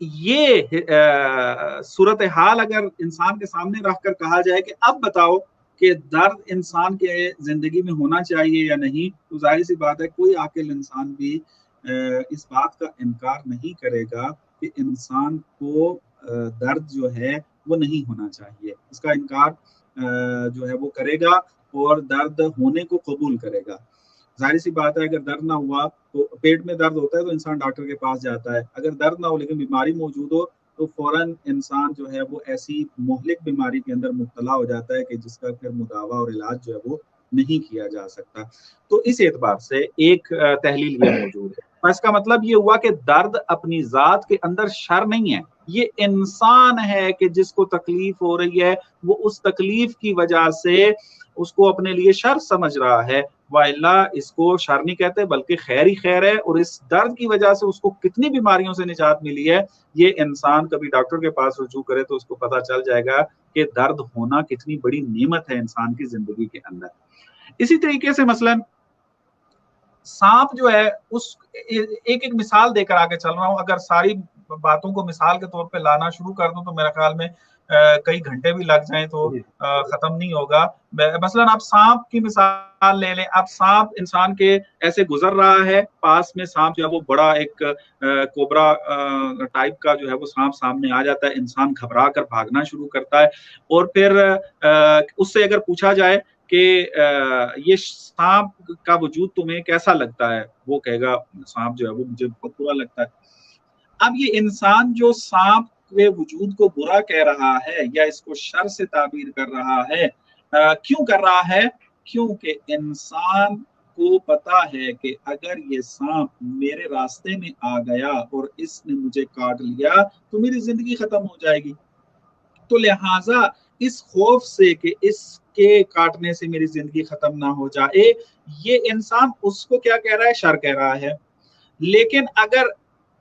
یہ صورتحال اگر انسان کے سامنے رکھ کر کہا جائے کہ اب بتاؤ کہ درد انسان کے زندگی میں ہونا چاہیے یا نہیں، تو ظاہر سی بات ہے کوئی عاقل انسان بھی اس بات کا انکار نہیں کرے گا کہ انسان کو درد جو ہے وہ نہیں ہونا چاہیے، اس کا انکار جو ہے وہ کرے گا اور درد ہونے کو قبول کرے گا۔ ظاہر سی بات ہے اگر درد نہ ہوا تو پیٹ میں درد ہوتا ہے تو انسان ڈاکٹر کے پاس جاتا ہے، اگر درد نہ ہو لیکن بیماری موجود ہو تو فوراً انسان جو ہے وہ ایسی مہلک بیماری کے اندر مبتلا ہو جاتا ہے کہ جس کا پھر مداوا اور علاج جو ہے وہ نہیں کیا جا سکتا۔ تو اس اعتبار سے ایک تحلیل یہ موجود ہے، اس کا مطلب یہ ہوا کہ درد اپنی ذات کے اندر شر نہیں ہے، یہ انسان ہے کہ جس کو تکلیف ہو رہی ہے وہ اس تکلیف کی وجہ سے اس کو اپنے لیے شر سمجھ رہا ہے، وَإِلَّا اس کو شر نہیں کہتے بلکہ خیر ہی خیر ہے، اور اس درد کی وجہ سے اس کو کتنی بیماریوں سے نجات ملی ہے یہ انسان کبھی ڈاکٹر کے پاس رجوع کرے تو اس کو پتا چل جائے گا کہ درد ہونا کتنی بڑی نعمت ہے انسان کی زندگی کے اندر۔ اسی طریقے سے مثلاً سانپ جو ہے اس ایک مثال دے کر آگے چل رہا ہوں، اگر ساری باتوں کو مثال کے طور پہ لانا شروع کر دوں تو میرے خیال میں کئی گھنٹے بھی لگ جائیں تو ختم نہیں ہوگا۔ مثلاً آپ سانپ کی مثال لے لیں، اب سانپ انسان کے ایسے گزر رہا ہے، پاس میں سانپ جو ہے وہ بڑا ایک کوبرا ٹائپ کا جو ہے وہ سانپ سامنے آ جاتا ہے، انسان گھبرا کر بھاگنا شروع کرتا ہے، اور پھر اس سے اگر پوچھا جائے کہ یہ سانپ کا وجود تمہیں کیسا لگتا ہے، وہ کہے گا سانپ جو ہے وہ مجھے بہت برا لگتا ہے۔ اب یہ انسان جو سانپ کے وجود کو برا کہہ رہا ہے یا اس کو شر سے تعبیر کر رہا ہے، کیوں کر رہا ہے؟ کیونکہ انسان کو پتا ہے کہ اگر یہ سانپ میرے راستے میں آ گیا اور اس نے مجھے کاٹ لیا تو میری زندگی ختم ہو جائے گی، تو لہٰذا اس خوف سے کہ اس کے کاٹنے سے میری زندگی ختم نہ ہو جائے، یہ انسان اس کو کیا کہہ رہا ہے؟ شر کہہ رہا ہے۔ لیکن اگر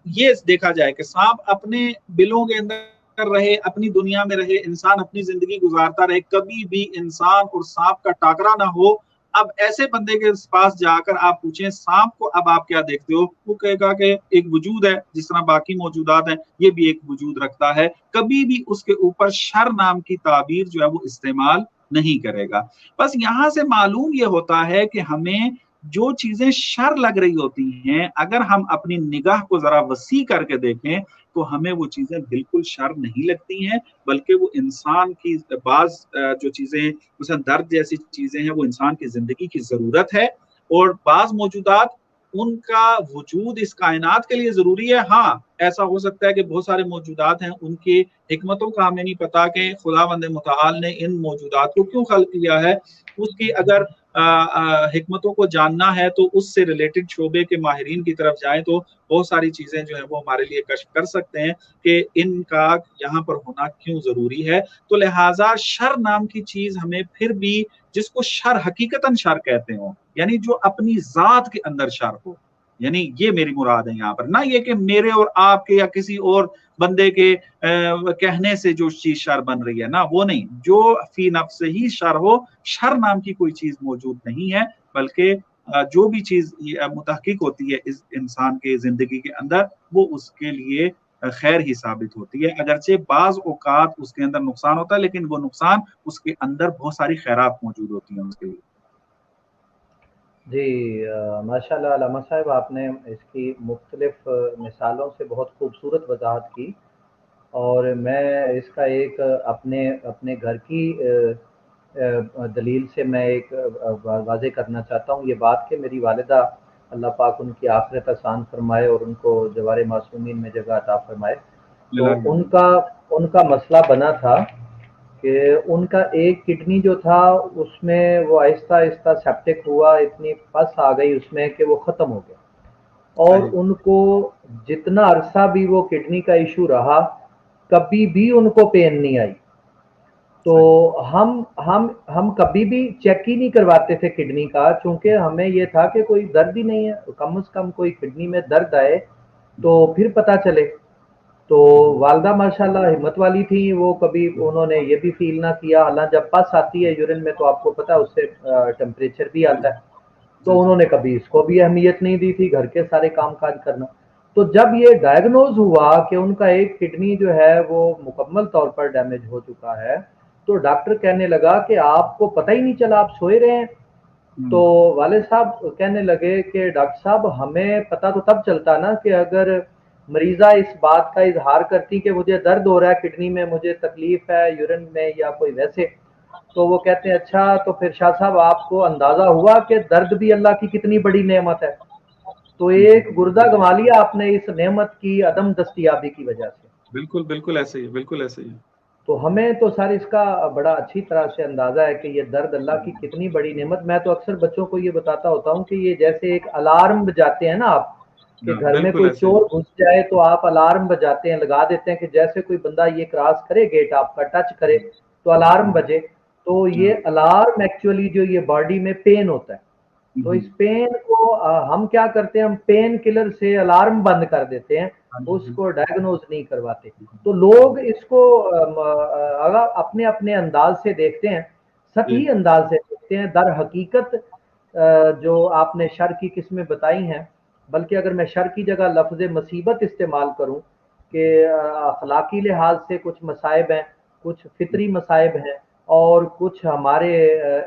یہ دیکھا جائے کہ سانپ اپنے بلوں کے اندر رہے، اپنی دنیا میں رہے، انسان اپنی زندگی گزارتا رہے، کبھی بھی انسان اور سانپ کا ٹاکرا نہ ہو، اب ایسے بندے کے پاس جا کر آپ پوچھیں سانپ کو اب آپ کیا دیکھتے ہو، وہ کہے گا کہ ایک وجود ہے جس طرح باقی موجودات ہیں، یہ بھی ایک وجود رکھتا ہے، کبھی بھی اس کے اوپر شر نام کی تعبیر جو ہے وہ استعمال نہیں کرے گا۔ بس یہاں سے معلوم یہ ہوتا ہے کہ ہمیں جو چیزیں شر لگ رہی ہوتی ہیں اگر ہم اپنی نگاہ کو ذرا وسیع کر کے دیکھیں تو ہمیں وہ چیزیں بالکل شر نہیں لگتی ہیں، بلکہ وہ انسان کی بعض جو چیزیں مثلا درد جیسی چیزیں ہیں وہ انسان کی زندگی کی ضرورت ہے، اور بعض موجودات ان کا وجود اس کائنات کے لیے ضروری ہے۔ ہاں ایسا ہو سکتا ہے کہ بہت سارے موجودات ہیں ان کی حکمتوں کا ہمیں نہیں پتا کہ خداوند متعال نے ان موجودات کو کیوں خلق کیا ہے، اس کی اگر حکمتوں کو جاننا ہے تو اس سے ریلیٹڈ شعبے کے ماہرین کی طرف جائیں تو بہت ساری چیزیں جو ہیں وہ ہمارے لیے کشف کر سکتے ہیں کہ ان کا یہاں پر ہونا کیوں ضروری ہے۔ تو لہٰذا شر نام کی چیز ہمیں پھر بھی، جس کو شر حقیقتاً شر کہتے ہوں، یعنی جو اپنی ذات کے اندر شر ہو، یعنی یہ میری مراد ہے یہاں پر، نہ یہ کہ میرے اور آپ کے یا کسی اور بندے کے کہنے سے جو چیز شر بن رہی ہے، نہ وہ نہیں، جو فی نفس ہی شر ہو، شر نام کی کوئی چیز موجود نہیں ہے، بلکہ جو بھی چیز متحقق ہوتی ہے اس انسان کے زندگی کے اندر وہ اس کے لیے خیر ہی ثابت ہوتی ہے، اگرچہ بعض اوقات اس کے اندر نقصان ہوتا ہے لیکن وہ نقصان اس کے اندر بہت ساری خیرات موجود ہوتی ہیں اس کے لیے۔ جی ماشاء اللہ علامہ صاحب، آپ نے اس کی مختلف مثالوں سے بہت خوبصورت وضاحت کی، اور میں اس کا ایک اپنے گھر کی دلیل سے میں ایک واضح کرنا چاہتا ہوں یہ بات کہ میری والدہ اللہ پاک ان کی آخرت آسان فرمائے اور ان کو جوار معصومین میں جگہ عطا فرمائے، تو ان کا مسئلہ بنا تھا کہ ان کا ایک کڈنی جو تھا اس میں وہ آہستہ آہستہ سیپٹک ہوا، اتنی پس آ گئی اس میں کہ وہ ختم ہو گیا، اور ان کو جتنا عرصہ بھی وہ کڈنی کا ایشو رہا کبھی بھی ان کو پین نہیں آئی، تو ہم کبھی بھی چیک ہی نہیں کرواتے تھے کڈنی کا، چونکہ ہمیں یہ تھا کہ کوئی درد ہی نہیں ہے، کم از کم کوئی کڈنی میں درد آئے تو پھر پتہ چلے۔ تو والدہ ماشاءاللہ ہمت والی تھی، وہ کبھی انہوں نے یہ بھی فیل نہ کیا، حالانکہ جب پس آتی ہے یورین میں تو آپ کو پتا اس سے ٹمپریچر بھی آتا ہے، تو انہوں نے کبھی اس کو بھی اہمیت نہیں دی تھی، گھر کے سارے کام کاج کرنا۔ تو جب یہ ڈائگنوز ہوا کہ ان کا ایک کڈنی جو ہے وہ مکمل طور پر ڈیمیج ہو چکا ہے، تو ڈاکٹر کہنے لگا کہ آپ کو پتہ ہی نہیں چلا، آپ سوئے رہے ہیں۔ تو والد صاحب کہنے لگے کہ ڈاکٹر صاحب ہمیں پتہ تو تب چلتا نا کہ اگر مریضہ اس بات کا اظہار کرتی کہ مجھے درد ہو رہا ہے کڈنی میں، مجھے تکلیف ہے یورین میں یا کوئی ویسے، تو وہ کہتے ہیں اچھا تو پھر شاہ صاحب آپ کو اندازہ ہوا کہ درد بھی اللہ کی کتنی بڑی نعمت ہے؟ تو ایک گردہ گنوا لیا آپ نے اس نعمت کی عدم دستیابی کی وجہ سے۔ بالکل بالکل ایسے ہی، بالکل ایسے ہی۔ تو ہمیں تو سر اس کا بڑا اچھی طرح سے اندازہ ہے کہ یہ درد اللہ کی کتنی بڑی نعمت۔ میں تو اکثر بچوں کو یہ بتاتا ہوتا ہوں کہ یہ جیسے ایک الارم بجاتے ہیں نا آپ، کہ گھر میں بالکل کوئی ایسے ہی۔ چور گھس جائے تو آپ الارم بجاتے ہیں، لگا دیتے ہیں کہ جیسے کوئی بندہ یہ کراس کرے گیٹ آپ کا ٹچ کرے تو الارم بجے۔ تو یہ الارم ایکچولی جو یہ باڈی میں پین ہوتا ہے، تو اس پین کو ہم کیا کرتے ہیں، ہم پین کلر سے الارم بند کر دیتے ہیں، اس کو ڈائگنوز نہیں کرواتے۔ تو لوگ اس کو اگر اپنے اپنے انداز سے دیکھتے ہیں، سطحی انداز سے دیکھتے ہیں۔ در حقیقت جو آپ نے شر کی قسمیں بتائی ہیں، بلکہ اگر میں شر کی جگہ لفظ مصیبت استعمال کروں کہ اخلاقی لحاظ سے کچھ مصائب ہیں، کچھ فطری مصائب ہیں، اور کچھ ہمارے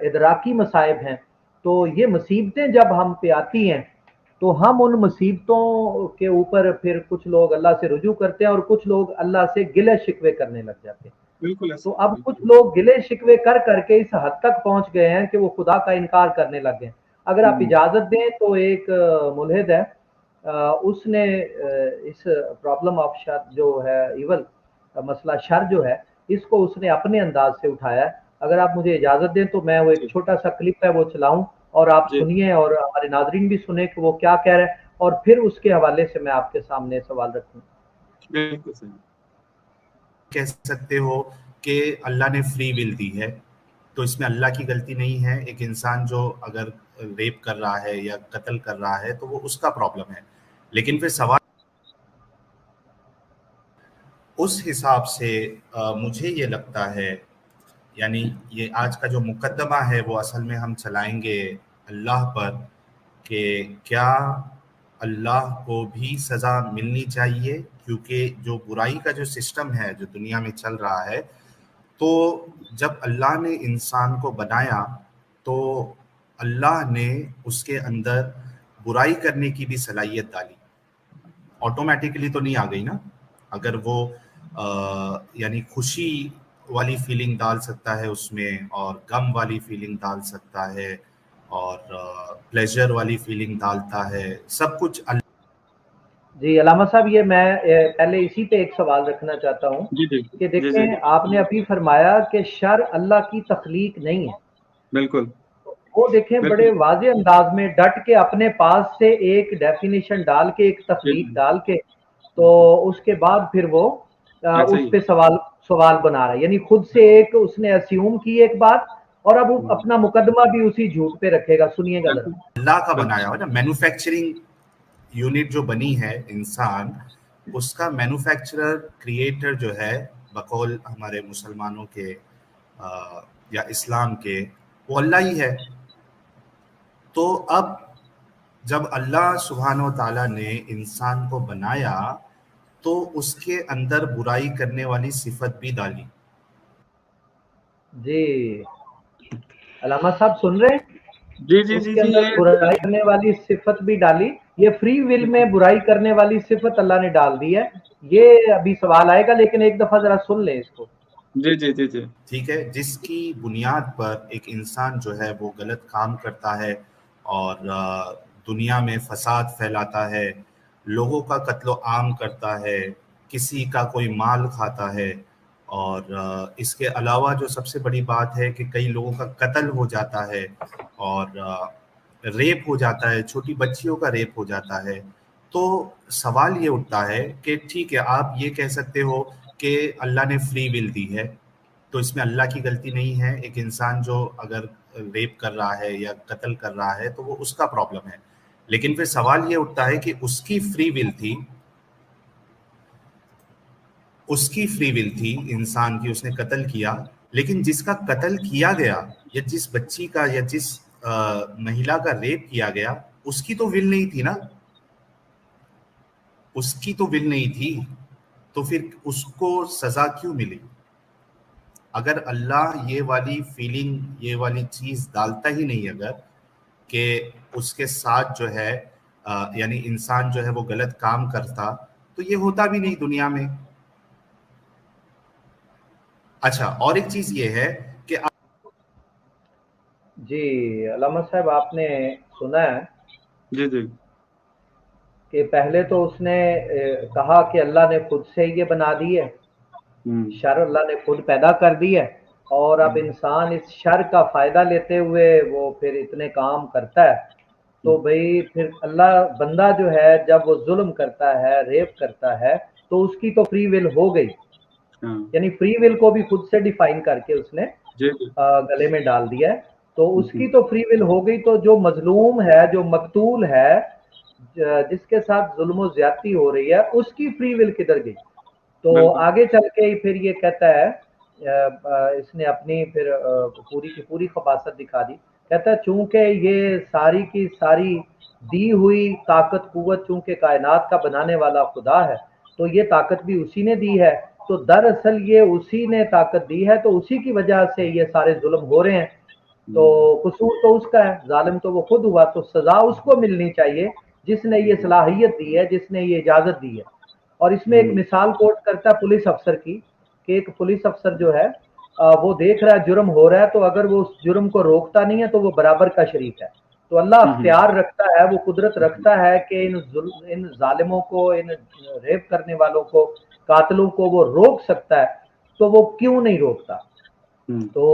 ادراکی مصائب ہیں، تو یہ مصیبتیں جب ہم پہ آتی ہیں تو ہم ان مصیبتوں کے اوپر پھر کچھ لوگ اللہ سے رجوع کرتے ہیں اور کچھ لوگ اللہ سے گلے شکوے کرنے لگ جاتے ہیں۔ بالکل ایسے تو ہی، اب کچھ بالکل۔ لوگ گلے شکوے کر کر کے اس حد تک پہنچ گئے ہیں کہ وہ خدا کا انکار کرنے لگ گئے۔ اگر آپ اجازت دیں تو ایک ملحد ہے، اس نے اس پرابلم آف شر جو ہے ایول، مسئلہ شر جو ہے، اس کو اس نے اپنے انداز سے اٹھایا ہے۔ اگر آپ مجھے اجازت دیں تو میں وہ ایک چھوٹا سا کلپ ہے وہ چلاؤں اور آپ جی سنیے اور ہمارے ناظرین بھی سنیں کہ وہ کیا کہہ رہے ہیں، اور پھر اس کے حوالے سے میں آپ کے سامنے سوال رکھوں۔ بالکل صحیح۔ کہہ سکتے ہو کہ اللہ نے فری ول دی ہے، تو اس میں اللہ کی غلطی نہیں ہے۔ ایک انسان جو اگر ریپ کر رہا ہے یا قتل کر رہا ہے تو وہ اس کا پرابلم ہے، لیکن پھر سوال اس حساب سے مجھے یہ لگتا ہے، یعنی یہ آج کا جو مقدمہ ہے وہ اصل میں ہم چلائیں گے اللہ پر، کہ کیا اللہ کو بھی سزا ملنی چاہیے، کیونکہ جو برائی کا جو سسٹم ہے جو دنیا میں چل رہا ہے، تو جب اللہ نے انسان کو بنایا تو اللہ نے اس کے اندر برائی کرنے کی بھی صلاحیت ڈالی۔ آٹومیٹکلی تو نہیں آ گئی نا، اگر وہ یعنی خوشی والی فیلنگ ڈال سکتا ہے اس میں، اور غم والی فیلنگ ڈال سکتا ہے، اور پلیجر والی فیلنگ ڈالتا ہے، سب کچھ جی علامہ صاحب، یہ میں پہلے اسی پہ ایک سوال رکھنا چاہتا ہوں جی جی کہ جی جی دیکھیں آپ نے ابھی فرمایا کہ شر اللہ کی تخلیق نہیں ہے، بالکل وہ دیکھیں بڑے بالکل واضح انداز میں ڈٹ کے اپنے پاس سے ایک ڈیفینیشن ڈال کے، ایک تخلیق ڈال کے، تو اس کے بعد پھر وہ ایسے اس ہی۔ پہ سوال بنا رہا ہے، یعنی خود سے ایک اس نے اسیوم کی ایک بات، اور اب وہ اپنا مقدمہ بھی اسی جھوٹ پہ رکھے گا۔ سنیے گا ذرا۔ اللہ کا بنایا ہوا نا، مینوفیکچرنگ یونٹ جو بنی ہے انسان، اس کا مینوفیکچرر کریٹر جو ہے بقول ہمارے مسلمانوں کے یا اسلام کے، وہ اللہ ہی ہے۔ تو اب جب اللہ سبحانہ و تعالیٰ نے انسان کو بنایا تو اس کے اندر برائی کرنے والی صفت بھی ڈالی۔ جی علامہ صاحب سن رہے ہیں؟ جی جی اس جی کے جی، اندر برائی کرنے والی صفت بھی ڈالی، یہ فری ول میں برائی کرنے والی صفت اللہ نے ڈال دی ہے۔ یہ ابھی سوال آئے گا لیکن ایک دفعہ ذرا سن لیں اس کو۔ جی جی جی جی ٹھیک ہے، جس کی بنیاد پر ایک انسان جو ہے وہ غلط کام کرتا ہے اور دنیا میں فساد پھیلاتا ہے، لوگوں کا قتل و عام کرتا ہے، کسی کا کوئی مال کھاتا ہے، اور اس کے علاوہ جو سب سے بڑی بات ہے کہ کئی لوگوں کا قتل ہو جاتا ہے اور ریپ ہو جاتا ہے، چھوٹی بچیوں کا ریپ ہو جاتا ہے۔ تو سوال یہ اٹھتا ہے کہ ٹھیک ہے، آپ یہ کہہ سکتے ہو کہ اللہ نے فری ول دی ہے، تو اس میں اللہ کی غلطی نہیں ہے۔ ایک انسان جو اگر ریپ کر رہا ہے یا قتل کر رہا ہے تو وہ اس کا پرابلم ہے، لیکن پھر سوال یہ اٹھتا ہے کہ اس کی فری ول تھی، اس کی فری ول تھی انسان کی، اس نے قتل کیا، لیکن جس کا قتل کیا گیا یا جس بچی کا یا جس مہیلا کا ریپ کیا گیا، اس کی تو ول نہیں تھی نا۔ اس کی تو ول نہیں تھی، تو پھر اس کو سزا کیوں ملی؟ اگر اللہ یہ والی فیلنگ، یہ والی چیز ڈالتا ہی نہیں اگر کہ اس کے ساتھ جو ہے یعنی انسان جو ہے وہ غلط کام کرتا، تو یہ ہوتا بھی نہیں دنیا میں۔ اچھا، اور ایک چیز یہ ہے کہ جی علامہ صاحب آپ نے سنا ہے جی جی کہ پہلے تو اس نے کہا کہ اللہ نے خود سے یہ بنا دی ہے، شر اللہ نے خود پیدا کر دی ہے، اور اب انسان اس شر کا فائدہ لیتے ہوئے وہ پھر اتنے کام کرتا ہے۔ تو بھئی پھر اللہ بندہ جو ہے جب وہ ظلم کرتا ہے، ریپ کرتا ہے، تو اس کی تو فری ول ہو گئی، یعنی فری ول کو بھی خود سے ڈیفائن کر کے اس نے گلے میں ڈال دیا ہے، تو اس کی تو فری ول ہو گئی۔ تو جو مظلوم ہے، جو مقتول ہے، جس کے ساتھ ظلم و زیادتی ہو رہی ہے، اس کی فری ول کدھر گئی؟ تو آگے چل کے پھر یہ کہتا ہے، اس نے اپنی پھر پوری کی پوری خباثت دکھا دی، کہتا ہے چونکہ یہ ساری کی ساری دی ہوئی طاقت قوت چونکہ کائنات کا بنانے والا خدا ہے، تو یہ طاقت بھی اسی نے دی ہے، تو دراصل یہ اسی نے طاقت دی ہے، تو اسی کی وجہ سے یہ سارے ظلم ہو رہے ہیں، تو قصور تو اس کا ہے، ظالم تو وہ خود ہوا، تو سزا اس کو ملنی چاہیے جس نے یہ صلاحیت دی ہے، جس نے یہ اجازت دی ہے۔ اور اس میں ایک مثال کوٹ کرتا ہے پولیس افسر کی، کہ ایک پولیس افسر جو ہے وہ دیکھ رہا ہے جرم ہو رہا ہے، تو اگر وہ اس جرم کو روکتا نہیں ہے تو وہ برابر کا شریک ہے۔ تو اللہ اختیار رکھتا ہے، وہ قدرت رکھتا ہے کہ ان ظالموں کو، ان ریپ کرنے والوں کو، قاتلوں کو وہ روک سکتا ہے، تو وہ کیوں نہیں روکتا؟ تو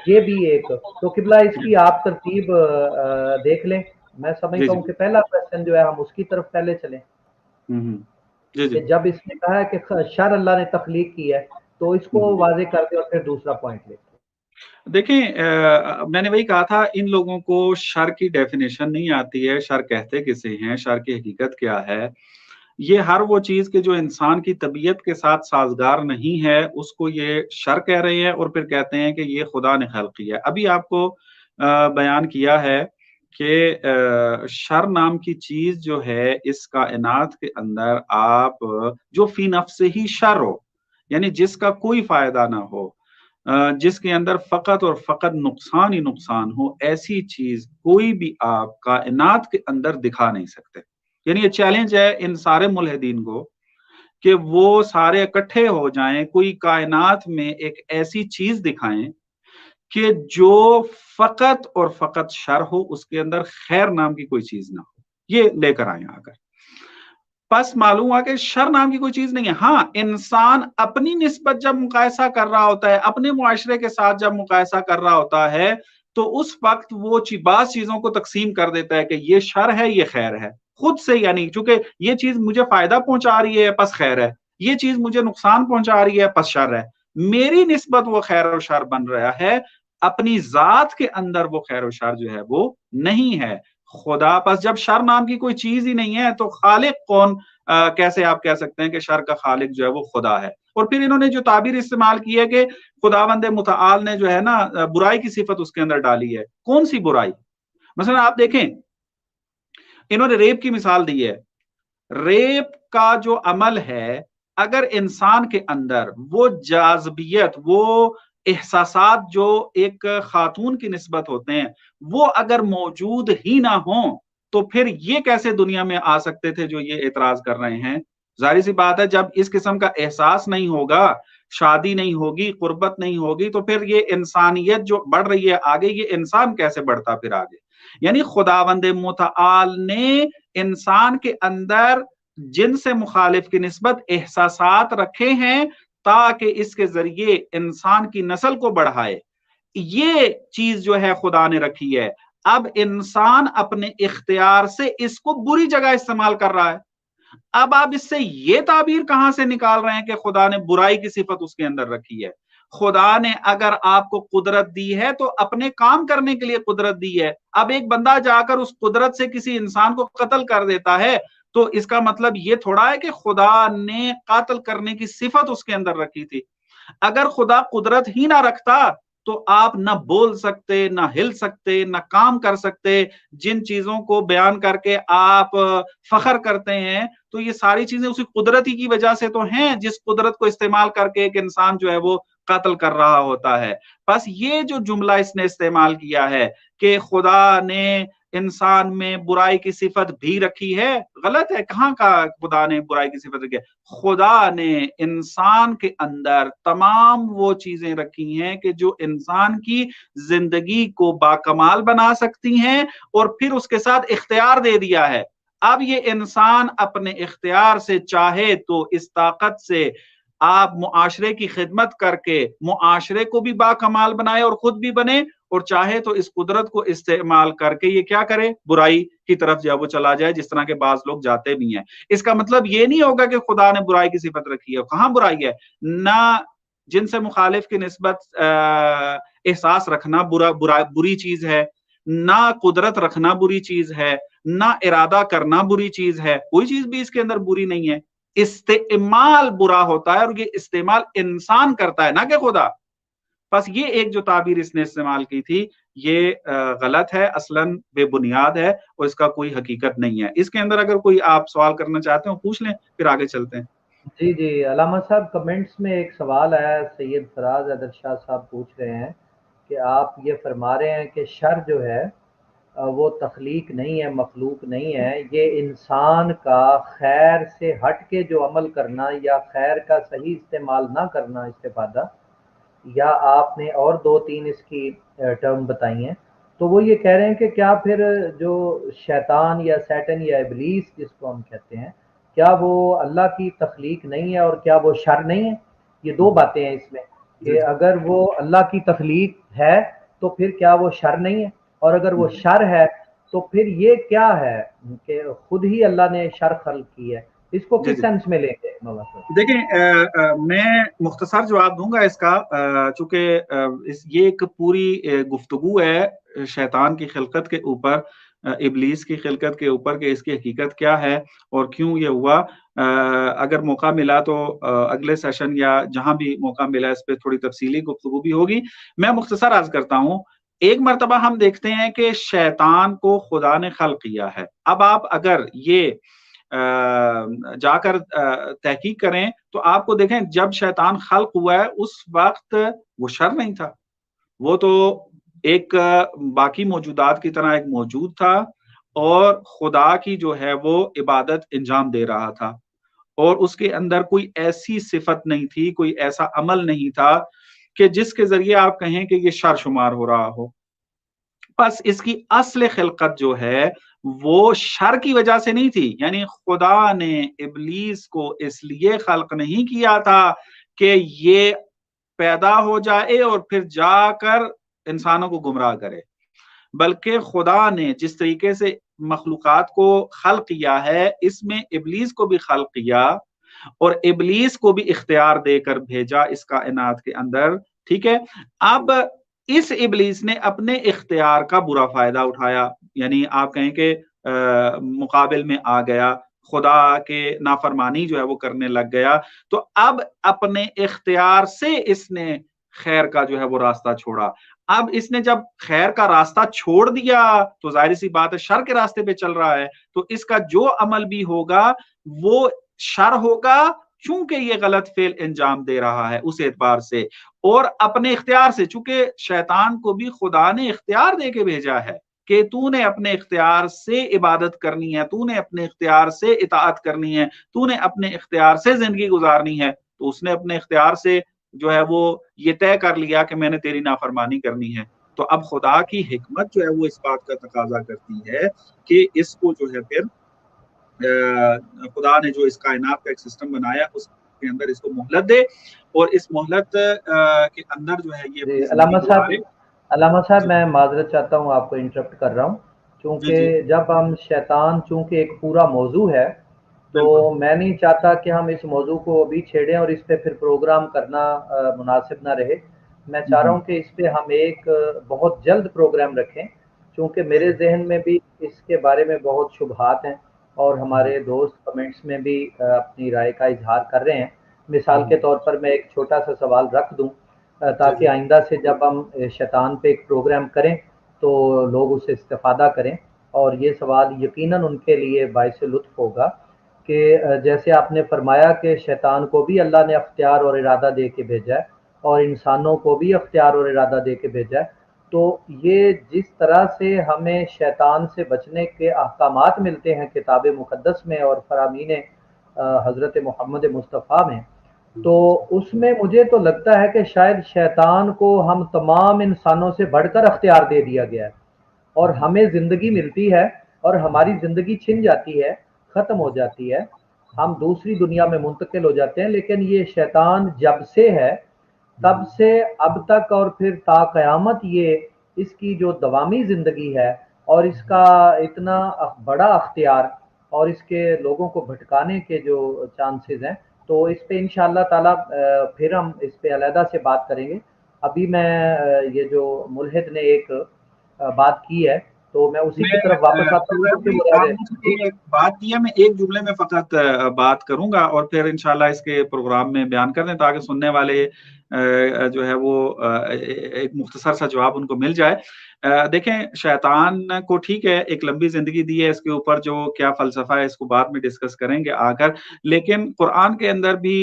یہ بھی ایک، تو قبلہ اس کی آپ ترتیب دیکھ لیں، میں سمجھتا ہوں کہ پہلا کویسچن جو ہے ہم اس کی طرف پہلے چلیں، کہ جب اس نے کہا ہے کہ شر اللہ نے تخلیق کی ہے، تو اس کو واضح کر دیں اور پھر دوسرا پوائنٹ لیں۔ دیکھیں میں نے وہی کہا تھا، ان لوگوں کو شر کی ڈیفینیشن نہیں آتی ہے، شر کہتے کسے ہیں، شر کی حقیقت کیا ہے۔ یہ ہر وہ چیز کہ جو انسان کی طبیعت کے ساتھ سازگار نہیں ہے اس کو یہ شر کہہ رہے ہیں، اور پھر کہتے ہیں کہ یہ خدا نے خلق کیا ہے۔ ابھی آپ کو بیان کیا ہے کہ شر نام کی چیز جو ہے اس کائنات کے اندر، آپ جو فی نفس ہی شر ہو، یعنی جس کا کوئی فائدہ نہ ہو، جس کے اندر فقط اور فقط نقصان ہی نقصان ہو، ایسی چیز کوئی بھی آپ کائنات کے اندر دکھا نہیں سکتے۔ یعنی یہ چیلنج ہے ان سارے ملحدین کو کہ وہ سارے اکٹھے ہو جائیں، کوئی کائنات میں ایک ایسی چیز دکھائیں کہ جو فقط اور فقط شر ہو، اس کے اندر خیر نام کی کوئی چیز نہ ہو، یہ لے کر آئیں آ کر۔ پس معلوم ہوا کہ شر نام کی کوئی چیز نہیں ہے۔ ہاں، انسان اپنی نسبت جب مقایسہ کر رہا ہوتا ہے، اپنے معاشرے کے ساتھ جب مقایسہ کر رہا ہوتا ہے، تو اس وقت وہ بعض چیزوں کو تقسیم کر دیتا ہے کہ یہ شر ہے، یہ خیر ہے، خود سے، یعنی چونکہ یہ چیز مجھے فائدہ پہنچا رہی ہے پس خیر ہے، یہ چیز مجھے نقصان پہنچا رہی ہے پس شر ہے، میری نسبت وہ خیر و شر بن رہا ہے، اپنی ذات کے اندر وہ خیر و شر جو ہے وہ نہیں ہے۔ خدا پس جب شر نام کی کوئی چیز ہی نہیں ہے تو خالق کون؟ کیسے آپ کہہ سکتے ہیں کہ شر کا خالق جو ہے وہ خدا ہے؟ اور پھر انہوں نے جو تعبیر استعمال کی ہے کہ خداوند متعال نے جو ہے نا برائی کی صفت اس کے اندر ڈالی ہے۔ کون سی برائی؟ مثلا آپ دیکھیں، انہوں نے ریپ کی مثال دی ہے۔ ریپ کا جو عمل ہے، اگر انسان کے اندر وہ جاذبیت، وہ احساسات جو ایک خاتون کی نسبت ہوتے ہیں، وہ اگر موجود ہی نہ ہوں تو پھر یہ کیسے دنیا میں آ سکتے تھے جو یہ اعتراض کر رہے ہیں؟ ظاہر سی بات ہے، جب اس قسم کا احساس نہیں ہوگا، شادی نہیں ہوگی، قربت نہیں ہوگی، تو پھر یہ انسانیت جو بڑھ رہی ہے آگے، یہ انسان کیسے بڑھتا پھر آگے؟ یعنی خداوند متعال نے انسان کے اندر جن سے مخالف کی نسبت احساسات رکھے ہیں تاکہ اس کے ذریعے انسان کی نسل کو بڑھائے، یہ چیز جو ہے خدا نے رکھی ہے۔ اب انسان اپنے اختیار سے اس کو بری جگہ استعمال کر رہا ہے۔ اب آپ اس سے یہ تعبیر کہاں سے نکال رہے ہیں کہ خدا نے برائی کی صفت اس کے اندر رکھی ہے؟ خدا نے اگر آپ کو قدرت دی ہے تو اپنے کام کرنے کے لیے قدرت دی ہے۔ اب ایک بندہ جا کر اس قدرت سے کسی انسان کو قتل کر دیتا ہے تو اس کا مطلب یہ تھوڑا ہے کہ خدا نے قتل کرنے کی صفت اس کے اندر رکھی تھی۔ اگر خدا قدرت ہی نہ رکھتا تو آپ نہ بول سکتے, نہ ہل سکتے, نہ کام کر سکتے. جن چیزوں کو بیان کر کے آپ فخر کرتے ہیں تو یہ ساری چیزیں اسی قدرت ہی کی وجہ سے تو ہیں, جس قدرت کو استعمال کر کے ایک انسان جو ہے وہ قتل کر رہا ہوتا ہے. بس یہ جو جملہ اس نے استعمال کیا ہے کہ خدا نے انسان میں برائی کی صفت بھی رکھی ہے, غلط ہے. کہاں کا خدا نے برائی کی صفت رکھی ہے؟ خدا نے انسان کے اندر تمام وہ چیزیں رکھی ہیں کہ جو انسان کی زندگی کو باکمال بنا سکتی ہیں, اور پھر اس کے ساتھ اختیار دے دیا ہے. اب یہ انسان اپنے اختیار سے چاہے تو اس طاقت سے آپ معاشرے کی خدمت کر کے معاشرے کو بھی باکمال بنائے اور خود بھی بنے, اور چاہے تو اس قدرت کو استعمال کر کے یہ کیا کرے, برائی کی طرف جب وہ چلا جائے, جس طرح کے بعض لوگ جاتے بھی ہیں. اس کا مطلب یہ نہیں ہوگا کہ خدا نے برائی کی صفت رکھی ہے. کہاں برائی ہے؟ نہ جن سے مخالف کی نسبت احساس رکھنا بری چیز ہے, نہ قدرت رکھنا بری چیز ہے, نہ ارادہ کرنا بری چیز ہے. کوئی چیز بھی اس کے اندر بری نہیں ہے. استعمال برا ہوتا ہے, اور یہ استعمال انسان کرتا ہے, نہ کہ خدا. بس یہ ایک جو تعبیر اس نے استعمال کی تھی یہ غلط ہے, اصلاً بے بنیاد ہے, اور اس کا کوئی حقیقت نہیں ہے. اس کے اندر اگر کوئی آپ سوال کرنا چاہتے ہو پوچھ لیں, پھر آگے چلتے ہیں. جی علامہ صاحب, کمنٹس میں ایک سوال آیا, سید فراز حیدر شاہ صاحب پوچھ رہے ہیں کہ آپ یہ فرما رہے ہیں کہ شر جو ہے وہ تخلیق نہیں ہے, مخلوق نہیں ہے, یہ انسان کا خیر سے ہٹ کے جو عمل کرنا یا خیر کا صحیح استعمال نہ کرنا, استفادہ, یا آپ نے اور دو تین اس کی ٹرم بتائی ہیں. تو وہ یہ کہہ رہے ہیں کہ کیا پھر جو شیطان یا سیٹن یا ابلیس جس کو ہم کہتے ہیں, کیا وہ اللہ کی تخلیق نہیں ہے, اور کیا وہ شر نہیں ہے؟ یہ دو باتیں ہیں اس میں کہ اگر وہ اللہ کی تخلیق ہے تو پھر کیا وہ شر نہیں ہے, اور اگر وہ شر ہے تو پھر یہ کیا ہے کہ خود ہی اللہ نے شر خلق کی ہے. اس کو کس سینس میں لیں گے مولانا صاحب؟ دیکھیں, میں مختصر جواب دوں گا اس کا, چونکہ یہ ایک پوری گفتگو ہے شیطان کی خلقت کے اوپر, ابلیس کی خلقت کے اوپر, کہ اس کی حقیقت کیا ہے اور کیوں یہ ہوا. اگر موقع ملا تو اگلے سیشن یا جہاں بھی موقع ملا اس پہ تھوڑی تفصیلی گفتگو بھی ہوگی. میں مختصر عرض کرتا ہوں. ایک مرتبہ ہم دیکھتے ہیں کہ شیطان کو خدا نے خلق کیا ہے. اب آپ اگر یہ جا کر تحقیق کریں تو آپ کو دیکھیں جب شیطان خلق ہوا ہے اس وقت وہ شر نہیں تھا, وہ تو ایک باقی موجودات کی طرح ایک موجود تھا, اور خدا کی جو ہے وہ عبادت انجام دے رہا تھا, اور اس کے اندر کوئی ایسی صفت نہیں تھی, کوئی ایسا عمل نہیں تھا کہ جس کے ذریعے آپ کہیں کہ یہ شر شمار ہو رہا ہو. بس اس کی اصل خلقت جو ہے وہ شر کی وجہ سے نہیں تھی. یعنی خدا نے ابلیس کو اس لیے خلق نہیں کیا تھا کہ یہ پیدا ہو جائے اور پھر جا کر انسانوں کو گمراہ کرے, بلکہ خدا نے جس طریقے سے مخلوقات کو خلق کیا ہے اس میں ابلیس کو بھی خلق کیا, اور ابلیس کو بھی اختیار دے کر بھیجا اس کائنات کے اندر. ٹھیک ہے, اب اس ابلیس نے اپنے اختیار کا برا فائدہ اٹھایا, یعنی آپ کہیں کہ مقابل میں آ گیا, خدا کے نافرمانی جو ہے وہ کرنے لگ گیا. تو اب اپنے اختیار سے اس نے خیر کا جو ہے وہ راستہ چھوڑا. اب اس نے جب خیر کا راستہ چھوڑ دیا تو ظاہر سی بات ہے شر کے راستے پہ چل رہا ہے, تو اس کا جو عمل بھی ہوگا وہ شر ہوگا, چونکہ یہ غلط فعل انجام دے رہا ہے اس اعتبار سے, اور اپنے اختیار سے. چونکہ شیطان کو بھی خدا نے اختیار دے کے بھیجا ہے کہ تو نے اپنے اختیار سے عبادت کرنی ہے, تو نے اپنے اختیار سے اطاعت کرنی ہے, تو نے اپنے اختیار سے زندگی گزارنی ہے. تو اس نے اپنے اختیار سے جو ہے وہ یہ طے کر لیا کہ میں نے تیری نافرمانی کرنی ہے. تو اب خدا کی حکمت جو ہے وہ اس بات کا تقاضا کرتی ہے کہ اس کو جو ہے پھر خدا نے جو اس کائنات کا ایک سسٹم بنایا اس کے اندر اس کو مہلت دے, اور اس مہلت کے اندر جو ہے یہ اپنی زندگی گزارے. علامہ صاحب میں معذرت چاہتا ہوں, آپ کو انٹرپٹ کر رہا ہوں, چونکہ جب ہم شیطان چونکہ ایک پورا موضوع ہے تو میں نہیں چاہتا کہ ہم اس موضوع کو ابھی چھیڑیں اور اس پہ پھر پروگرام کرنا مناسب نہ رہے. میں چاہ رہا ہوں کہ اس پہ ہم ایک بہت جلد پروگرام رکھیں, چونکہ میرے ذہن میں بھی اس کے بارے میں بہت شبہات ہیں, اور ہمارے دوست کمنٹس میں بھی اپنی رائے کا اظہار کر رہے ہیں. مثال کے طور پر میں ایک چھوٹا سا سوال رکھ دوں تاکہ آئندہ سے جب ہم شیطان پہ ایک پروگرام کریں تو لوگ اسے استفادہ کریں، اور یہ سوال یقیناً ان کے لیے باعث لطف ہوگا کہ جیسے آپ نے فرمایا کہ شیطان کو بھی اللہ نے اختیار اور ارادہ دے کے بھیجا ہے، اور انسانوں کو بھی اختیار اور ارادہ دے کے بھیجا ہے، تو یہ جس طرح سے ہمیں شیطان سے بچنے کے احکامات ملتے ہیں کتاب مقدس میں اور فرامین حضرت محمد مصطفیٰ میں، تو اس میں مجھے تو لگتا ہے کہ شاید شیطان کو ہم تمام انسانوں سے بڑھ کر اختیار دے دیا گیا ہے، اور ہمیں زندگی ملتی ہے اور ہماری زندگی چھن جاتی ہے، ختم ہو جاتی ہے، ہم دوسری دنیا میں منتقل ہو جاتے ہیں، لیکن یہ شیطان جب سے ہے تب سے اب تک اور پھر تا قیامت یہ اس کی جو دوامی زندگی ہے اور اس کا اتنا بڑا اختیار اور اس کے لوگوں کو بھٹکانے کے جو چانسز ہیں، تو اس پہ انشاءاللہ تعالی پھر ہم اس پہ علیحدہ سے بات کریں گے۔ ابھی میں یہ جو ملحد نے ایک بات کی ہے تو میں اسی کی طرف واپس آتا ہوں آپ نے بات کی ہے، میں ایک جملے میں فقط بات کروں گا اور پھر انشاءاللہ اس کے پروگرام میں بیان کر دیں تاکہ سننے والے جو ہے وہ ایک مختصر سا جواب ان کو مل جائے۔ دیکھیں، شیطان کو ٹھیک ہے ایک لمبی زندگی دی ہے، اس کے اوپر جو کیا فلسفہ ہے اس کو بعد میں ڈسکس کریں گے آ کر، لیکن قرآن کے اندر بھی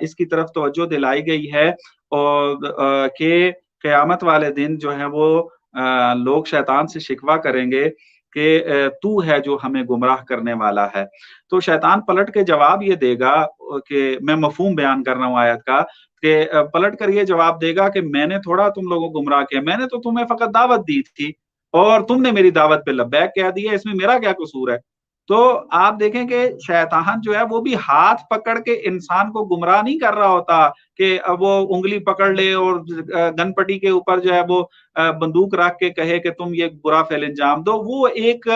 اس کی طرف توجہ دلائی گئی ہے اور کہ قیامت والے دن جو ہے وہ لوگ شیطان سے شکوہ کریں گے کہ تو ہے جو ہمیں گمراہ کرنے والا ہے۔ تو شیطان پلٹ کے جواب یہ دے گا کہ میں مفہوم بیان کر رہا ہوں آیت کا، کہ پلٹ کر یہ جواب دے گا کہ میں نے تھوڑا تم لوگوں کو گمراہ کیا، میں نے تو تمہیں فقط دعوت دی تھی اور تم نے میری دعوت پہ لبیک کہہ دیا، اس میں میرا کیا قصور ہے؟ تو آپ دیکھیں کہ شیطان جو ہے وہ بھی ہاتھ پکڑ کے انسان کو گمراہ نہیں کر رہا ہوتا کہ وہ انگلی پکڑ لے اور گن پٹی کے اوپر جو ہے وہ بندوق رکھ کے کہے کہ تم یہ برا فعل انجام دو۔ وہ ایک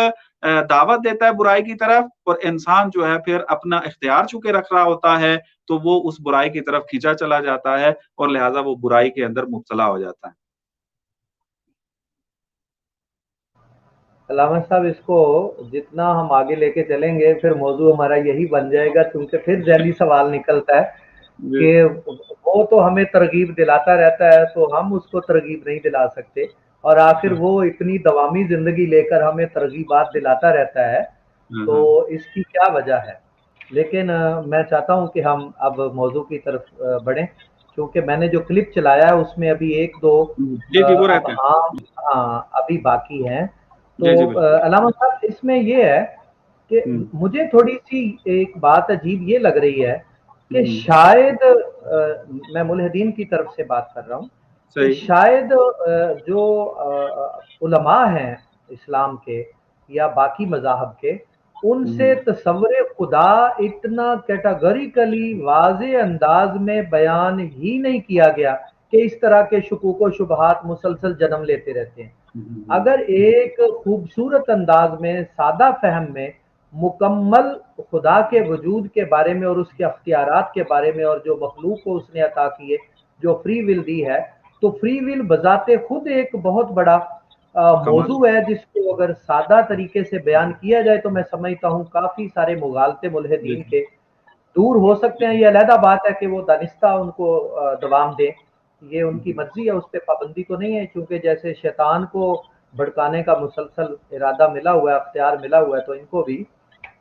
دعوت دیتا ہے برائی کی طرف، اور انسان جو ہے پھر اپنا اختیار چونکہ رکھ رہا ہوتا ہے تو وہ اس برائی کی طرف کھینچا چلا جاتا ہے اور لہٰذا وہ برائی کے اندر مبتلا ہو جاتا ہے۔ علامہ صاحب، اس کو جتنا ہم آگے لے کے چلیں گے پھر موضوع ہمارا یہی بن جائے گا، کیونکہ پھر ذہنی سوال نکلتا ہے کہ وہ تو ہمیں ترغیب دلاتا رہتا ہے تو ہم اس کو ترغیب نہیں دلا سکتے، اور آخر وہ اتنی دوامی زندگی لے کر ہمیں ترغیبات دلاتا رہتا ہے، تو اس کی کیا وجہ ہے؟ لیکن میں چاہتا ہوں کہ ہم اب موضوع کی طرف بڑھیں، کیونکہ میں نے جو کلپ چلایا ہے اس میں ابھی ایک دو اب ہاں ابھی باقی ہیں۔ تو علامہ صاحب، اس میں یہ ہے کہ مجھے تھوڑی سی ایک بات عجیب یہ لگ رہی ہے کہ شاید میں ملحدین کی طرف سے بات کر رہا ہوں کہ شاید جو علماء ہیں اسلام کے یا باقی مذاہب کے، ان سے تصور خدا اتنا کیٹاگریکلی واضح انداز میں بیان ہی نہیں کیا گیا کہ اس طرح کے شکوک و شبہات مسلسل جنم لیتے رہتے ہیں۔ اگر ایک خوبصورت انداز میں سادہ فہم میں مکمل خدا کے وجود کے بارے میں اور اس کے اختیارات کے بارے میں اور جو مخلوق کو اس نے عطا کیے، جو فری ول دی ہے، تو فری ول بذات خود ایک بہت بڑا موضوع ہے جس کو اگر سادہ طریقے سے بیان کیا جائے تو میں سمجھتا ہوں کافی سارے مغالطے ملحدین کے دور ہو سکتے ہیں۔ یہ علیحدہ بات ہے کہ وہ دانستہ ان کو دوام دیں، یہ ان کی مرضی ہے، اس پہ پابندی تو نہیں ہے، کیونکہ جیسے شیطان کو بھڑکانے کا مسلسل ارادہ ملا ہوا ہے، اختیار ملا ہوا ہے، تو ان کو بھی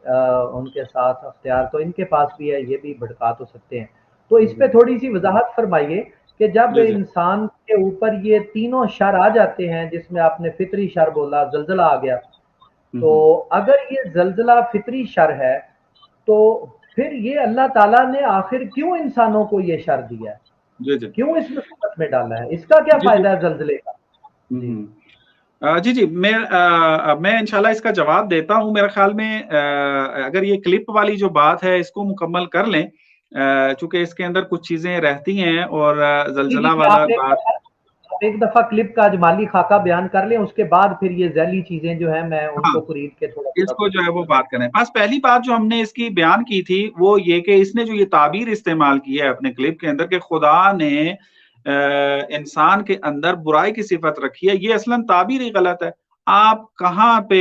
ان کے ساتھ اختیار تو ان کے پاس بھی ہے، یہ بھی بھڑکا تو سکتے ہیں۔ تو اس پہ تھوڑی سی وضاحت فرمائیے کہ جب انسان کے اوپر یہ تینوں شر آ جاتے ہیں، جس میں آپ نے فطری شر بولا، زلزلہ آ گیا، تو اگر یہ زلزلہ فطری شر ہے تو پھر یہ اللہ تعالیٰ نے آخر کیوں انسانوں کو یہ شر دیا ہے؟ کیوں اس مصیبت میں ڈالا ہے؟ اس کا کیا فائدہ ہے زلزلے کا؟ جی میں انشاءاللہ اس کا جواب دیتا ہوں۔ میرے خیال میں اگر یہ کلپ والی جو بات ہے اس کو مکمل کر لیں، چونکہ اس کے اندر کچھ چیزیں رہتی ہیں اور زلزلہ والا بات ایک دفعہ کلپ کا اجمالی خاکہ بیان کر لیں، اس کے بعد پھر یہ ذیلی چیزیں جو ہیں میں ان کو خرید کے تھوڑا اس کو جو ہے وہ بات کریں۔ بس پہلی بات جو ہم نے اس کی بیان کی تھی وہ یہ کہ اس نے جو یہ تعبیر استعمال کی ہے اپنے کلپ کے اندر کہ خدا نے انسان کے اندر برائی کی صفت رکھی ہے، یہ اصلاً تعبیر ہی غلط ہے۔ آپ کہاں پہ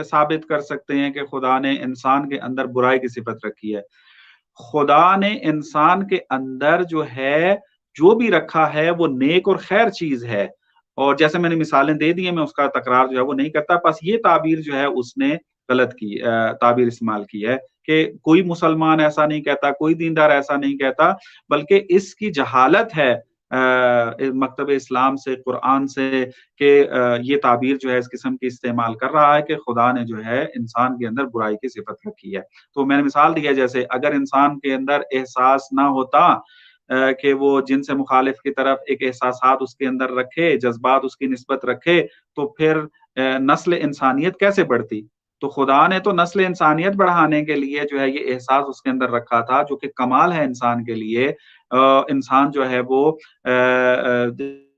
ثابت کر سکتے ہیں کہ خدا نے انسان کے اندر برائی کی صفت رکھی ہے؟ خدا نے انسان کے اندر جو ہے جو بھی رکھا ہے وہ نیک اور خیر چیز ہے، اور جیسے میں نے مثالیں دے دی ہیں، میں اس کا تکرار جو ہے وہ نہیں کرتا، بس یہ تعبیر جو ہے اس نے غلط کی تعبیر استعمال کی ہے کہ کوئی مسلمان ایسا نہیں کہتا، کوئی دیندار ایسا نہیں کہتا، بلکہ اس کی جہالت ہے مکتب اسلام سے، قرآن سے، کہ یہ تعبیر جو ہے اس قسم کی استعمال کر رہا ہے کہ خدا نے جو ہے انسان کے اندر برائی کی صفت رکھی ہے۔ تو میں نے مثال دی ہے، جیسے اگر انسان کے اندر احساس نہ ہوتا کہ وہ جن سے مخالف کی طرف ایک احساسات اس کے اندر رکھے، جذبات اس کی نسبت رکھے، تو پھر نسل انسانیت کیسے بڑھتی؟ تو خدا نے تو نسل انسانیت بڑھانے کے لیے جو ہے یہ احساس اس کے اندر رکھا تھا، جو کہ کمال ہے انسان کے لیے۔ انسان جو ہے وہ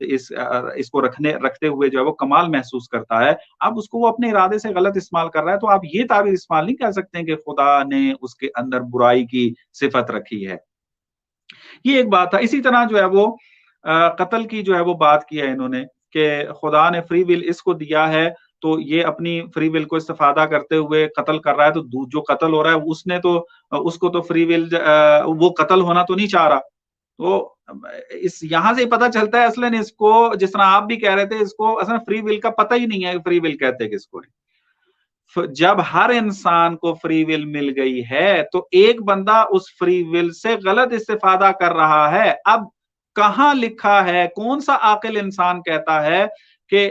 اس کو رکھتے ہوئے جو ہے وہ کمال محسوس کرتا ہے۔ اب اس کو وہ اپنے ارادے سے غلط استعمال کر رہا ہے، تو آپ یہ تعبیر استعمال نہیں کر سکتے کہ خدا نے اس کے اندر برائی کی صفت رکھی ہے۔ یہ ایک بات تھا۔ اسی طرح جو ہے وہ قتل کی جو ہے وہ بات کی ہے انہوں نے کہ خدا نے فری ول اس کو دیا ہے، تو یہ اپنی فری ول کو استفادہ کرتے ہوئے قتل کر رہا ہے، تو جو قتل ہو رہا ہے اس کو تو فری ول وہ قتل ہونا تو نہیں چاہ رہا۔ تو یہاں سے پتہ چلتا ہے اصلاً اس کو، جس طرح آپ بھی کہہ رہے تھے، اس کو اصلاً فری ول کا پتہ ہی نہیں ہے، فری ول کہتے کس کو ہے۔ جب ہر انسان کو فری ول مل گئی ہے تو ایک بندہ اس فری ول سے غلط استفادہ کر رہا ہے۔ اب کہاں لکھا ہے، کون سا عاقل انسان کہتا ہے کہ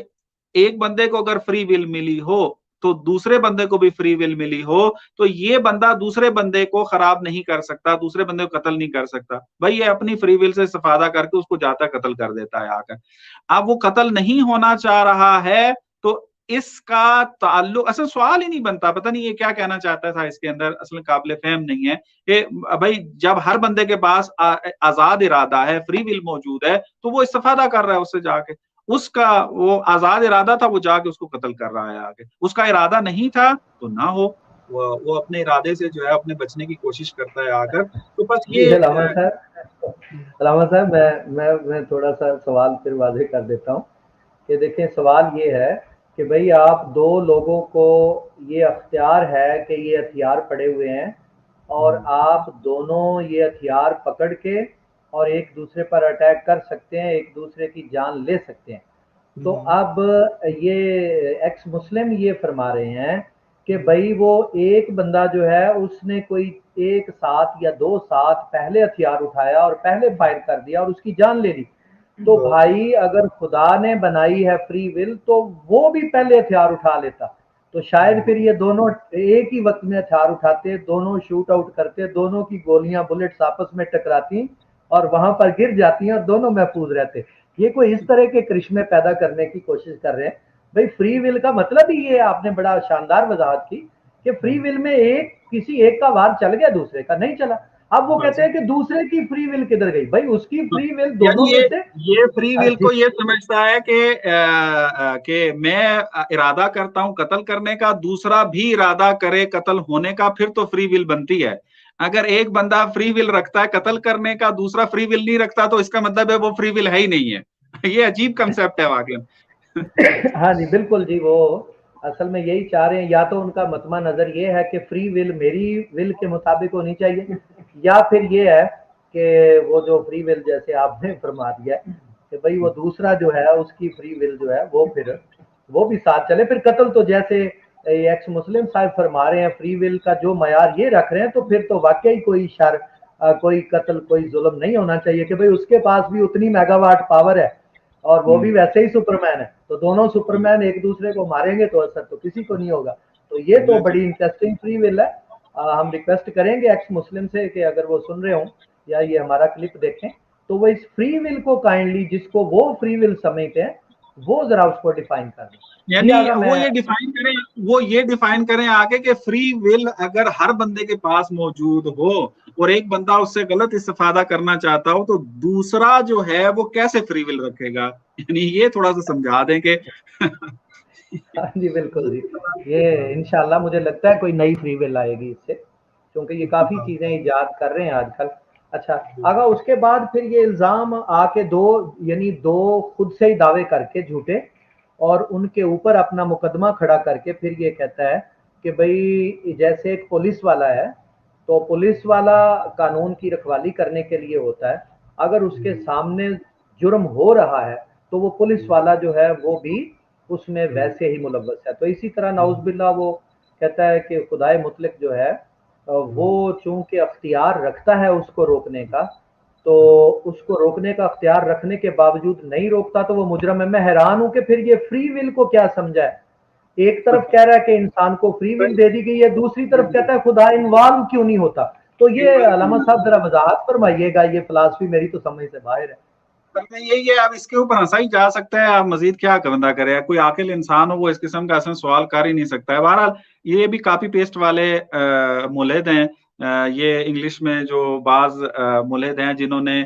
ایک بندے کو اگر فری ول ملی ہو تو دوسرے بندے کو بھی فری ول ملی ہو، تو یہ بندہ دوسرے بندے کو خراب نہیں کر سکتا، دوسرے بندے کو قتل نہیں کر سکتا؟ بھائی یہ اپنی فری ول سے استفادہ کر کے اس کو جاتا قتل کر دیتا ہے آ کر۔ اب وہ قتل نہیں ہونا چاہ رہا ہے، تو اس کا تعلق اصل سوال ہی نہیں بنتا، پتہ نہیں یہ کیا کہنا چاہتا تھا، اس کے اندر اصل قابل فہم نہیں ہے کہ بھائی جب ہر بندے کے پاس آزاد ارادہ ہے، فری ول موجود ہے، تو وہ استفادہ کر رہا ہے اس سے جا کے، اس کا وہ آزاد ارادہ تھا، وہ جا کے اس کو قتل کر رہا ہے آگے۔ اس کا ارادہ نہیں تھا تو نہ ہو، وہ اپنے ارادے سے جو ہے اپنے بچنے کی کوشش کرتا ہے آ کر۔ تو بس جی یہ علامہ صاحب میں تھوڑا سا سوال پھر واضح کر دیتا ہوں کہ دیکھیں، سوال یہ ہے کہ بھئی آپ دو لوگوں کو یہ اختیار ہے کہ یہ ہتھیار پڑے ہوئے ہیں اور آپ دونوں یہ ہتھیار پکڑ کے اور ایک دوسرے پر اٹیک کر سکتے ہیں، ایک دوسرے کی جان لے سکتے ہیں۔ تو اب یہ ایکس مسلم یہ فرما رہے ہیں کہ بھائی وہ ایک بندہ جو ہے اس نے کوئی ایک ساتھ یا دو ساتھ پہلے ہتھیار اٹھایا اور پہلے فائر کر دیا اور اس کی جان لے لی، تو بھائی اگر خدا نے بنائی ہے فری ول تو وہ بھی پہلے ہتھیار اٹھا لیتا، تو شاید پھر یہ دونوں ایک ہی وقت میں ہتھیار اٹھاتے، دونوں شوٹ آؤٹ کرتے، دونوں کی گولیاں بلٹس آپس میں ٹکراتی اور وہاں پر گر جاتی ہیں اور دونوں محفوظ رہتے۔ یہ کوئی اس طرح کے کرشمے پیدا کرنے کی کوشش کر رہے ہیں۔ بھئی فری ول کا مطلب ہی یہ آپ نے بڑا شاندار وضاحت کی کہ فری ول میں کسی ایک کا وار چل گیا، دوسرے کا نہیں چلا۔ اب وہ کہتے ہیں کہ دوسرے کی فری ول کدھر گئی؟ بھائی اس کی فری ول دونوں میں سے، یہ فری ول کو یہ سمجھتا ہے کہ میں ارادہ کرتا ہوں قتل کرنے کا، دوسرا بھی ارادہ کرے قتل ہونے کا، پھر تو فری ول بنتی ہے۔ اگر ایک بندہ فری ول رکھتا ہے قتل کرنے کا، دوسرا فری ول نہیں رکھتا، تو اس کا مطلب ہے وہ فری ول ہے ہی نہیں ہے۔ یہ عجیب کنسپٹ ہے واقعی۔ ہاں جی بالکل جی، وہ اصل میں یہی چاہ رہے ہیں، یا تو ان کا مطمع نظر یہ ہے کہ فری ول میری ول کے مطابق ہونی چاہیے، یا پھر یہ ہے کہ وہ جو فری ول جیسے آپ نے فرما دیا ہے کہ بھئی وہ دوسرا جو ہے اس کی فری ول جو ہے وہ بھی ساتھ چلے۔ پھر قتل تو جیسے ایکس مسلم صاحب فرما رہے ہیں فری ول کا جو معیار یہ رکھ رہے ہیں، تو پھر تو واقعی کوئی شر، کوئی قتل، کوئی ظلم نہیں ہونا چاہیے کہ بھئی اس کے پاس بھی اتنی میگا واٹ پاور ہے اور وہ بھی ویسے ہی سپرمین ہے، تو دونوں سپرمین ایک دوسرے کو ماریں گے تو اثر تو کسی کو نہیں ہوگا۔ تو یہ تو بڑی انٹرسٹنگ فری ول ہے۔ ہم ریکویسٹ کریں گے ایکس مسلم سے کہ اگر وہ سن رہے ہوں یا یہ ہمارا کلپ دیکھیں تو وہ اس فری ول کو کائنڈلی، جس کو وہ فری ول سمجھتے ہیں، وہ ذرا اس کو ڈیفائن کر دیں۔ یعنی وہ یہ ڈیفائن کریں آگے کہ فری ول اگر ہر بندے کے پاس موجود ہو اور ایک بندہ اس سے غلط استفادہ کرنا چاہتا ہو، تو دوسرا جو ہے وہ کیسے فری ول رکھے گا؟ یعنی یہ تھوڑا سا سمجھا دیں کہ جی بالکل جی، یہ انشاءاللہ مجھے لگتا ہے کوئی نئی فری ول آئے گی اس سے، کیونکہ یہ کافی چیزیں ایجاد کر رہے ہیں آج کل۔ اچھا آگا اس کے بعد پھر یہ الزام آ کے دو خود سے ہی دعوے کر کے جھوٹے، اور ان کے اوپر اپنا مقدمہ کھڑا کر کے پھر یہ کہتا ہے کہ بھئی جیسے ایک پولیس والا ہے، تو پولیس والا قانون کی رکھوالی کرنے کے لیے ہوتا ہے۔ اگر اس کے سامنے جرم ہو رہا ہے تو وہ پولیس والا جو ہے وہ بھی اس میں ویسے ہی ملوث ہے. تو اسی طرح نعوذ باللہ وہ کہتا ہے کہ خدائے مطلق جو ہے وہ چونکہ اختیار رکھتا ہے اس کو روکنے کا، تو اس کو روکنے کا اختیار رکھنے کے باوجود نہیں روکتا تو وہ مجرم ہے. میں حیران ہوں کہ پھر یہ فری ول کو کیا سمجھا ہے. ایک طرف کہہ رہا ہے کہ انسان کو فری ول دے دی گئی ہے، دوسری طرف کہتا ہے خدا انوالو کیوں نہیں ہوتا. تو یہ علامہ صاحب ذرا وضاحت فرمائیے گا، یہ فلسفی میری تو سمجھ سے باہر ہے. یہی ہے، اب اس کے اوپر ہنسا ہی جا سکتا ہے، آپ مزید کیا بندہ کرے. کوئی عاقل انسان ہو وہ اس قسم کا اصلا سوال کر ہی نہیں سکتا ہے. بہرحال یہ بھی کاپی پیسٹ والے ملحد ہیں. یہ انگلش میں جو بعض ملحد ہیں جنہوں نے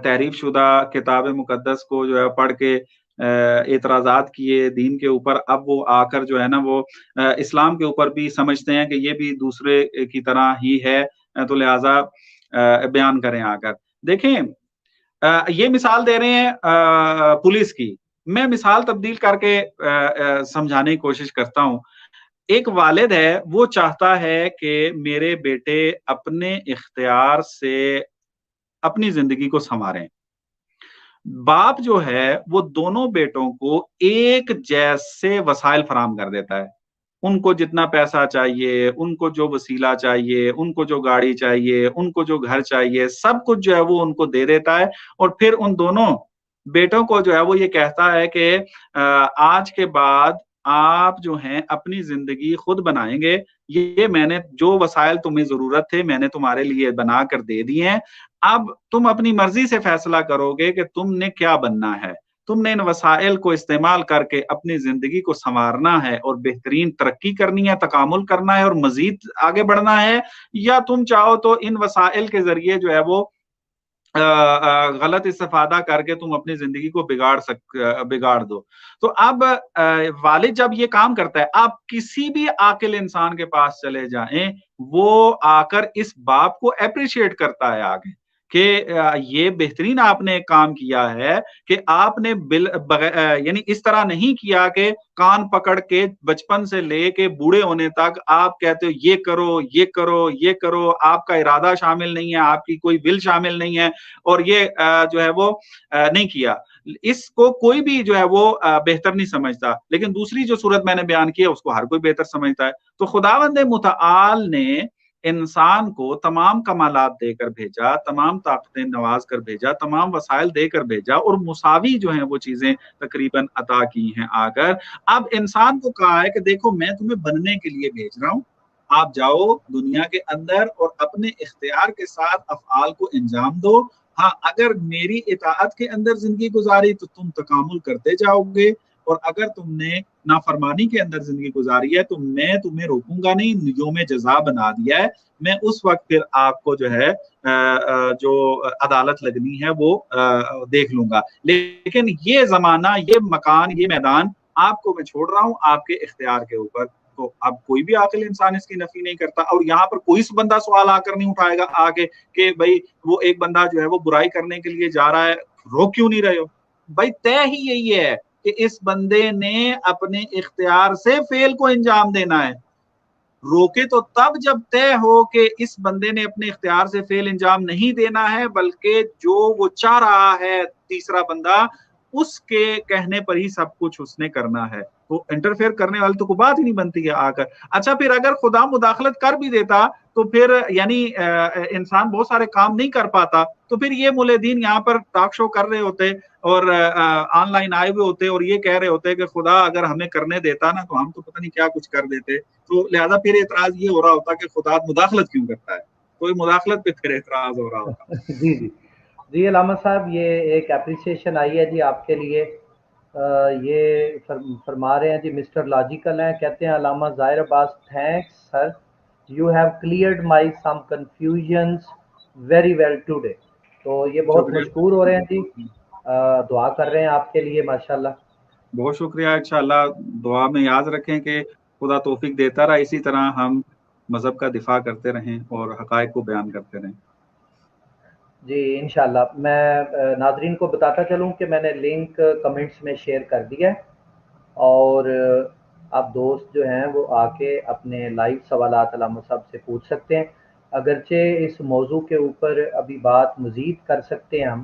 تحریف شدہ کتاب مقدس کو جو ہے پڑھ کے اعتراضات کیے دین کے اوپر، اب وہ آ کر جو ہے نا وہ اسلام کے اوپر بھی سمجھتے ہیں کہ یہ بھی دوسرے کی طرح ہی ہے، تو لہٰذا بیان کریں آ کر. دیکھیں یہ مثال دے رہے ہیں پولیس کی، میں مثال تبدیل کر کے سمجھانے کی کوشش کرتا ہوں. ایک والد ہے، وہ چاہتا ہے کہ میرے بیٹے اپنے اختیار سے اپنی زندگی کو سنواریں. باپ جو ہے وہ دونوں بیٹوں کو ایک جیسے وسائل فراہم کر دیتا ہے. ان کو جتنا پیسہ چاہیے، ان کو جو وسیلہ چاہیے، ان کو جو گاڑی چاہیے، ان کو جو گھر چاہیے، سب کچھ جو ہے وہ ان کو دے دیتا ہے. اور پھر ان دونوں بیٹوں کو جو ہے وہ یہ کہتا ہے کہ آج کے بعد آپ جو ہیں اپنی زندگی خود بنائیں گے. یہ میں نے جو وسائل تمہیں ضرورت تھے میں نے تمہارے لیے بنا کر دے دیے ہیں. اب تم اپنی مرضی سے فیصلہ کرو گے کہ تم نے کیا بننا ہے. تم نے ان وسائل کو استعمال کر کے اپنی زندگی کو سنوارنا ہے اور بہترین ترقی کرنی ہے، تکامل کرنا ہے اور مزید آگے بڑھنا ہے، یا تم چاہو تو ان وسائل کے ذریعے جو ہے وہ غلط استفادہ کر کے تم اپنی زندگی کو بگاڑ دو. تو اب والد جب یہ کام کرتا ہے، آپ کسی بھی عاقل انسان کے پاس چلے جائیں، وہ آ کر اس باپ کو اپریشیٹ کرتا ہے آگے کہ یہ بہترین آپ نے کام کیا ہے کہ آپ نے یعنی اس طرح نہیں کیا کہ کان پکڑ کے بچپن سے لے کے بوڑھے ہونے تک آپ کہتے ہو یہ کرو یہ کرو یہ کرو، آپ کا ارادہ شامل نہیں ہے، آپ کی کوئی ول شامل نہیں ہے، اور یہ جو ہے وہ نہیں کیا. اس کو کوئی بھی جو ہے وہ بہتر نہیں سمجھتا. لیکن دوسری جو صورت میں نے بیان کی ہے اس کو ہر کوئی بہتر سمجھتا ہے. تو خداوند متعال نے انسان کو تمام کمالات دے کر بھیجا، تمام طاقتیں نواز کر بھیجا، تمام وسائل دے کر بھیجا، اور مساوی جو ہیں وہ چیزیں تقریباً عطا کی ہیں آ کر. اب انسان کو کہا ہے کہ دیکھو میں تمہیں بننے کے لیے بھیج رہا ہوں، آپ جاؤ دنیا کے اندر اور اپنے اختیار کے ساتھ افعال کو انجام دو. ہاں اگر میری اطاعت کے اندر زندگی گزاری تو تم تکامل کرتے جاؤ گے، اور اگر تم نے نافرمانی کے اندر زندگی گزاری ہے تو میں تمہیں روکوں گا نہیں، یوم جزا بنا دیا ہے. میں اس وقت پھر آپ کو جو ہے جو عدالت لگنی ہے وہ دیکھ لوں گا. لیکن یہ زمانہ، یہ مکان، یہ میدان آپ کو میں چھوڑ رہا ہوں آپ کے اختیار کے اوپر. تو اب کوئی بھی عاقل انسان اس کی نفی نہیں کرتا. اور یہاں پر کوئی بندہ سوال آ کر نہیں اٹھائے گا آگے کہ بھائی وہ ایک بندہ جو ہے وہ برائی کرنے کے لیے جا رہا ہے، روک کیوں نہیں رہے ہو. بھائی طے ہی یہی ہے کہ اس بندے نے اپنے اختیار سے فعل کو انجام دینا ہے. روکے تو تب جب طے ہو کہ اس بندے نے اپنے اختیار سے فعل انجام نہیں دینا ہے، بلکہ جو وہ چاہ رہا ہے تیسرا بندہ اس کے کہنے پر ہی سب کچھ اس نے کرنا ہے. تو انٹرفیئر کرنے والی تو کوئی بات ہی نہیں بنتی ہے آ کر. اچھا پھر اگر خدا مداخلت کر بھی دیتا تو پھر یعنی انسان بہت سارے کام نہیں کر پاتا، تو پھر یہ ملحدین یہاں پر ٹاک شو کر رہے ہوتے اور آن لائن آئے ہوئے ہوتے اور یہ کہہ رہے ہوتے کہ خدا اگر ہمیں کرنے دیتا نا تو ہم تو پتہ نہیں کیا کچھ کر دیتے. تو لہذا پھر اعتراض یہ ہو رہا ہوتا کہ خدا مداخلت کیوں کرتا ہے، کوئی مداخلت پہ پھر اعتراض ہو رہا ہوتا. جی جی جی علامہ صاحب، یہ ایک اپریسیشن آئی ہے جی آپ کے لیے. یہ فرما رہے ہیں جی، مسٹر لاجیکل ہیں، کہتے ہیں Allama Zahir Abbas thanks sir, you have cleared my some confusions very well today. تو یہ بہت مشکور ہو رہے ہیں جی، دعا کر رہے ہیں آپ کے لیے ماشاءاللہ. بہت شکریہ. انشاءاللہ دعا میں یاد رکھیں کہ خدا توفیق دیتا رہا، اسی طرح ہم مذہب کا دفاع کرتے رہیں اور حقائق کو بیان کرتے رہیں. جی انشاءاللہ. میں ناظرین کو بتاتا چلوں کہ میں نے لنک کمنٹس میں شیئر کر دیا ہے، اور آپ دوست جو ہیں وہ آ کے اپنے لائیو سوالات علامہ صاحب سے پوچھ سکتے ہیں. اگرچہ اس موضوع کے اوپر ابھی بات مزید کر سکتے ہیں ہم،